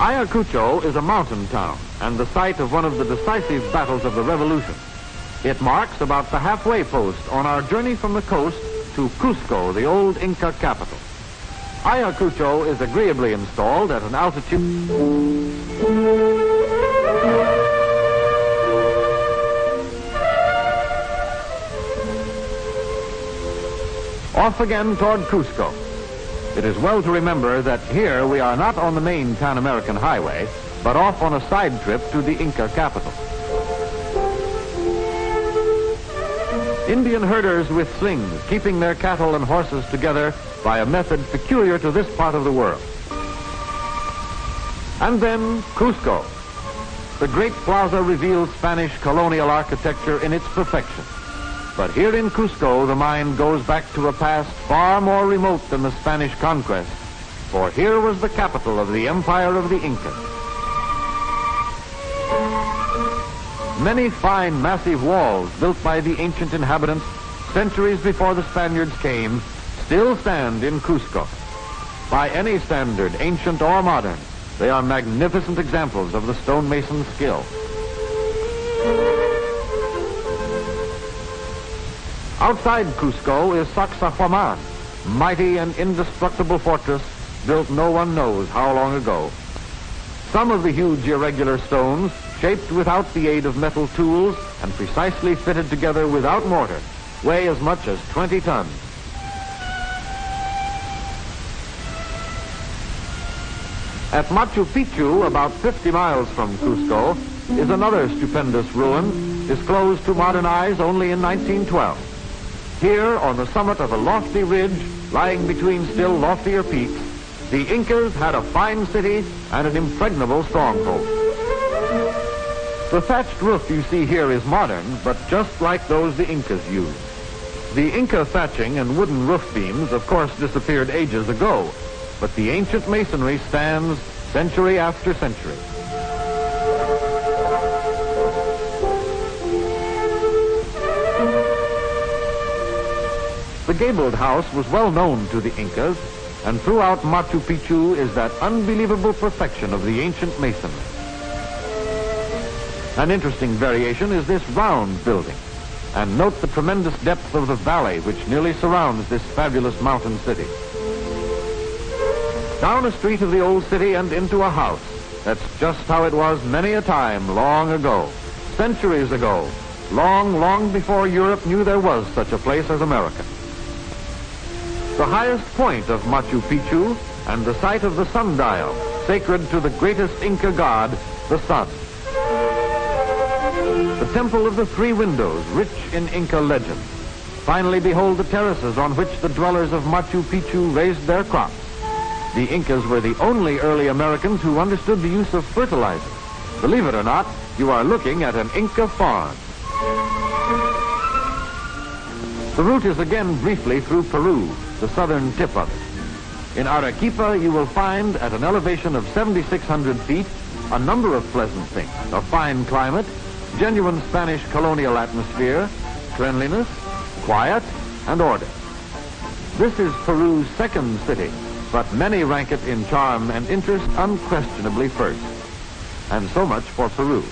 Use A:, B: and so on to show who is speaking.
A: Ayacucho is a mountain town and the site of one of the decisive battles of the Revolution. It marks about the halfway post on our journey from the coast to Cusco, the old Inca capital. Ayacucho is agreeably installed at an altitude off again toward Cusco. It is well to remember that here we are not on the main Pan-American highway, but off on a side trip to the Inca capital. Indian herders with slings, keeping their cattle and horses together by a method peculiar to this part of the world. And then Cusco. The great plaza reveals Spanish colonial architecture in its perfection. But here in Cusco, the mind goes back to a past far more remote than the Spanish conquest, for here was the capital of the empire of the Incas. Many fine, massive walls built by the ancient inhabitants centuries before the Spaniards came still stand in Cusco. By any standard, ancient or modern, they are magnificent examples of the stonemason's skill. Outside Cusco is Sacsayhuaman, mighty and indestructible fortress built no one knows how long ago. Some of the huge irregular stones, shaped without the aid of metal tools and precisely fitted together without mortar, weigh as much as 20 tons. At Machu Picchu, about 50 miles from Cusco, is another stupendous ruin, disclosed to modern eyes only in 1912. Here, on the summit of a lofty ridge lying between still loftier peaks, the Incas had a fine city and an impregnable stronghold. The thatched roof you see here is modern, but just like those the Incas used. The Inca thatching and wooden roof beams, of course, disappeared ages ago, but the ancient masonry stands century after century. The gabled house was well known to the Incas, and throughout Machu Picchu is that unbelievable perfection of the ancient masonry. An interesting variation is this round building, and note the tremendous depth of the valley which nearly surrounds this fabulous mountain city. Down a street of the old city and into a house. That's just how it was many a time long ago, centuries ago, long, long before Europe knew there was such a place as America. The highest point of Machu Picchu and the site of the sundial, sacred to the greatest Inca god, the sun. The temple of the three windows, rich in Inca legend. Finally, behold the terraces on which the dwellers of Machu Picchu raised their crops. The Incas were the only early Americans who understood the use of fertilizer. Believe it or not, you are looking at an Inca farm. The route is again briefly through Peru, the southern tip of it. In Arequipa, you will find, at an elevation of 7,600 feet, a number of pleasant things: a fine climate, genuine Spanish colonial atmosphere, cleanliness, quiet, and order. This is Peru's second city, but many rank it in charm and interest unquestionably first. And so much for Peru.